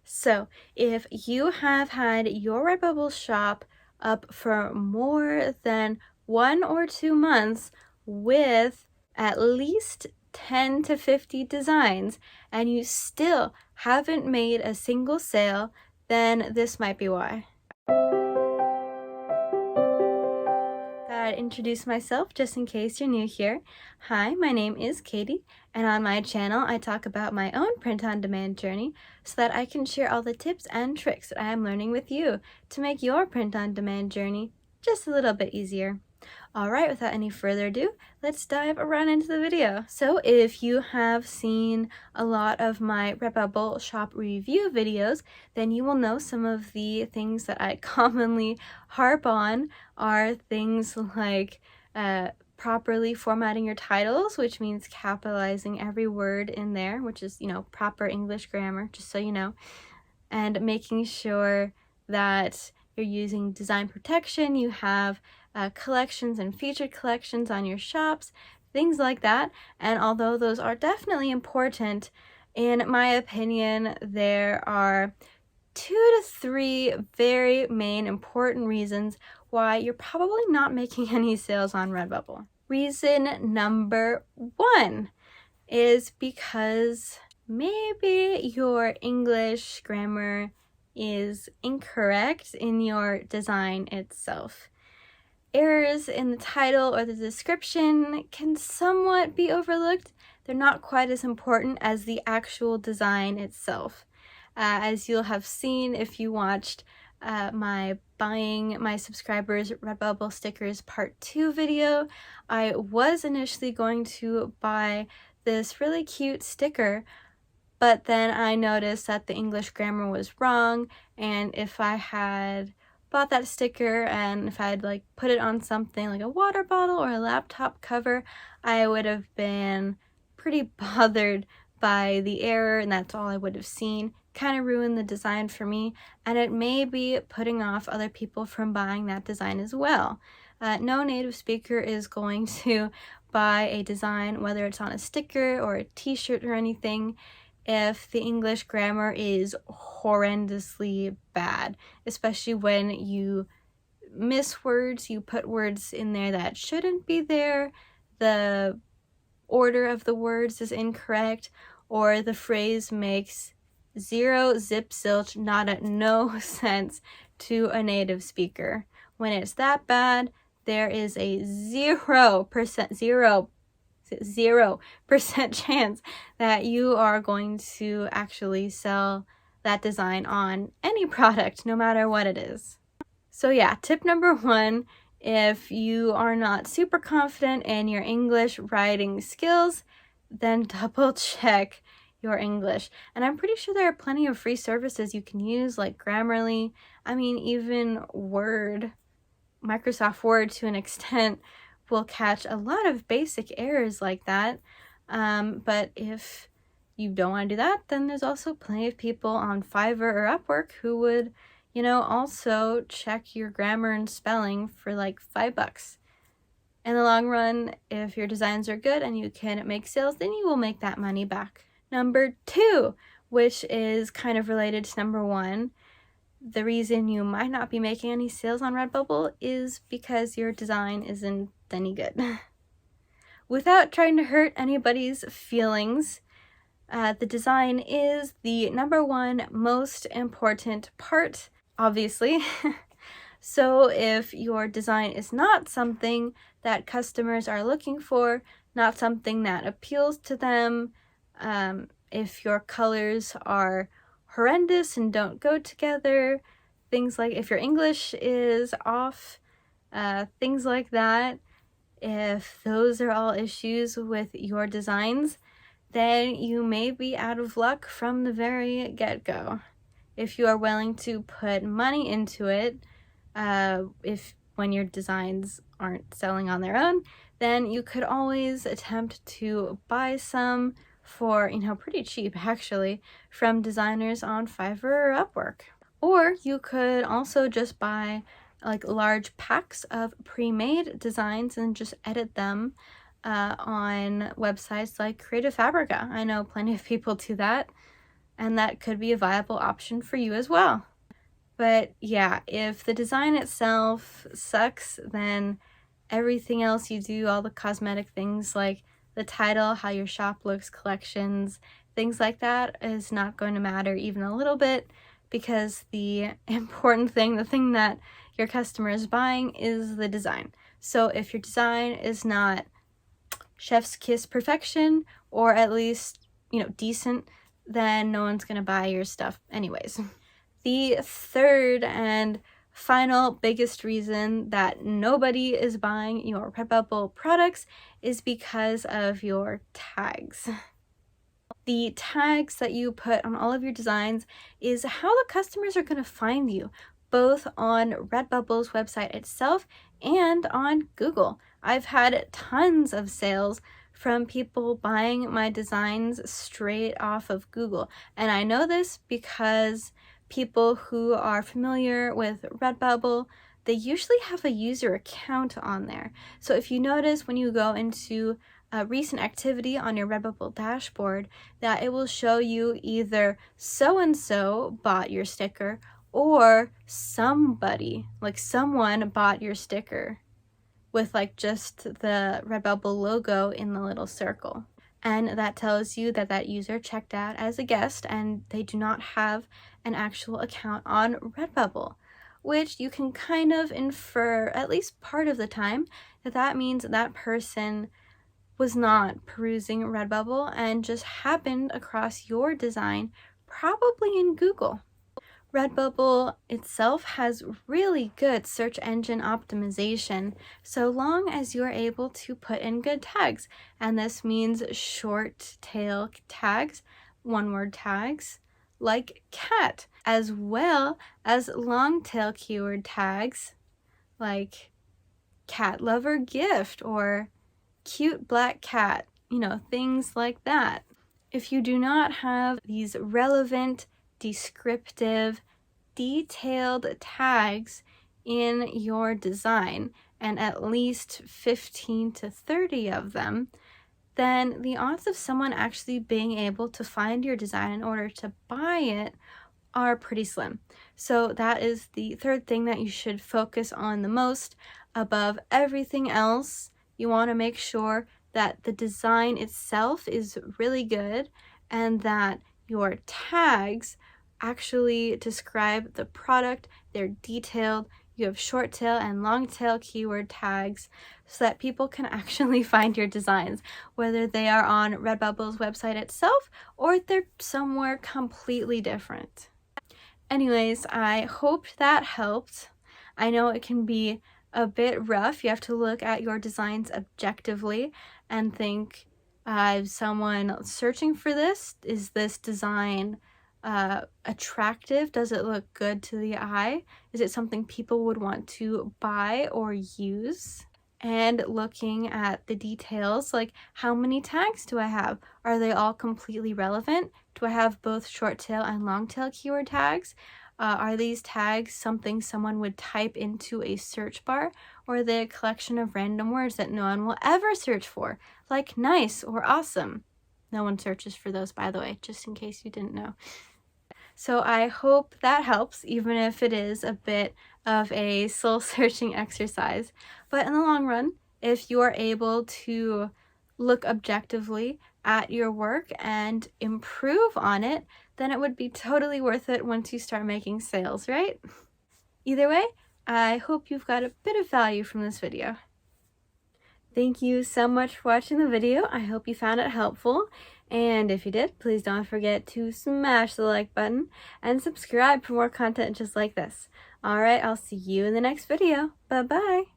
So if you have had your Redbubble shop up for more than 1 or 2 months with at least 10 to 50 designs and you still haven't made a single sale, then this might be why. I'd introduce myself just in case you're new here. Hi, my name is Katie, and on my channel I talk about my own print-on-demand journey so that I can share all the tips and tricks that I am learning with you to make your print-on-demand journey just a little bit easier. Alright, without any further ado, let's dive right into the video. So if you have seen a lot of my Redbubble shop review videos, then you will know some of the things that I commonly harp on are things like properly formatting your titles, which means capitalizing every word in there, which is, proper English grammar, just so you know, and making sure that you're using design protection, you have collections and featured collections on your shops, things like that. And although those are definitely important, in my opinion, there are 2 to 3 very main important reasons why you're probably not making any sales on Redbubble. Reason number 1 is because maybe your English grammar is incorrect in your design itself. Errors in the title or the description can somewhat be overlooked. They're not quite as important as the actual design itself. As you'll have seen if you watched my buying my subscribers Redbubble stickers part 2 video, I was initially going to buy this really cute sticker, but then I noticed that the English grammar was wrong, and if I had bought that sticker and if I had put it on something like a water bottle or a laptop cover, I would have been pretty bothered by the error, and that's all I would have seen. Kind of ruined the design for me, and it may be putting off other people from buying that design as well. No native speaker is going to buy a design, whether it's on a sticker or a t-shirt or anything, if the English grammar is horrendously bad, especially when you miss words, you put words in there that shouldn't be there, the order of the words is incorrect, or the phrase makes zero zip zilch nada no sense to a native speaker. When it's that bad, there is a 0% chance that you are going to actually sell that design on any product, no matter what it is. So yeah, tip number 1, if you are not super confident in your English writing skills, then double check your English. And I'm pretty sure there are plenty of free services you can use, like Grammarly. I mean, even Word, Microsoft Word to an extent, will catch a lot of basic errors like that. But if you don't want to do that, then there's also plenty of people on Fiverr or Upwork who would, also check your grammar and spelling for $5. In the long run, if your designs are good and you can make sales, then you will make that money back. Number 2, which is kind of related to number 1, the reason you might not be making any sales on Redbubble is because your design isn't any good. Without trying to hurt anybody's feelings, the design is the number 1 most important part, obviously. So if your design is not something that customers are looking for, not something that appeals to them, if your colors are horrendous and don't go together, things like if your English is off, things like that, if those are all issues with your designs, then you may be out of luck from the very get-go. If you are willing to put money into it, when your designs aren't selling on their own, then you could always attempt to buy some for, pretty cheap actually, from designers on Fiverr or Upwork. Or you could also just buy large packs of pre-made designs and just edit them on websites like Creative Fabrica. I know plenty of people do that. and that could be a viable option for you as well. But yeah, if the design itself sucks, then everything else you do, all the cosmetic things like the title, how your shop looks, collections, things like that is not going to matter even a little bit, because the important thing, the thing that your customer is buying, is the design. So if your design is not chef's kiss perfection, or at least, decent, then no one's gonna buy your stuff anyways. The third and final biggest reason that nobody is buying your Redbubble products is because of your tags. The tags that you put on all of your designs is how the customers are going to find you, both on Redbubble's website itself and on Google. I've had tons of sales from people buying my designs straight off of Google, and I know this because people who are familiar with Redbubble, they usually have a user account on there. So if you notice when you go into a recent activity on your Redbubble dashboard, that it will show you either so-and-so bought your sticker or somebody, like someone bought your sticker with like just the Redbubble logo in the little circle. And that tells you that that user checked out as a guest and they do not have an actual account on Redbubble, which you can kind of infer, at least part of the time, that that means that person was not perusing Redbubble and just happened across your design, probably in Google. Redbubble itself has really good search engine optimization, so long as you're able to put in good tags. And this means short tail tags, one-word tags, like cat, as well as long tail keyword tags, like cat lover gift or cute black cat, things like that. If you do not have these relevant, descriptive, detailed tags in your design, and at least 15 to 30 of them, then the odds of someone actually being able to find your design in order to buy it are pretty slim. So that is the third thing that you should focus on the most. Above everything else, you want to make sure that the design itself is really good and that your tags actually describe the product, they're detailed, you have short tail and long tail keyword tags so that people can actually find your designs, whether they are on Redbubble's website itself or they're somewhere completely different. Anyways, I hope that helped. I know it can be a bit rough. You have to look at your designs objectively and think, is someone searching for this? Is this design attractive? Does it look good to the eye? Is it something people would want to buy or use? And looking at the details, like how many tags do I have? Are they all completely relevant? Do I have both short tail and long tail keyword tags? Are these tags something someone would type into a search bar, or are they a collection of random words that no one will ever search for, like nice or awesome? No one searches for those, by the way, just in case you didn't know. So I hope that helps, even if it is a bit of a soul-searching exercise. But in the long run, if you are able to look objectively at your work and improve on it, then it would be totally worth it once you start making sales, right? Either way, I hope you've got a bit of value from this video. Thank you so much for watching the video. I hope you found it helpful. And if you did, please don't forget to smash the like button and subscribe for more content just like this. Alright, I'll see you in the next video. Bye-bye!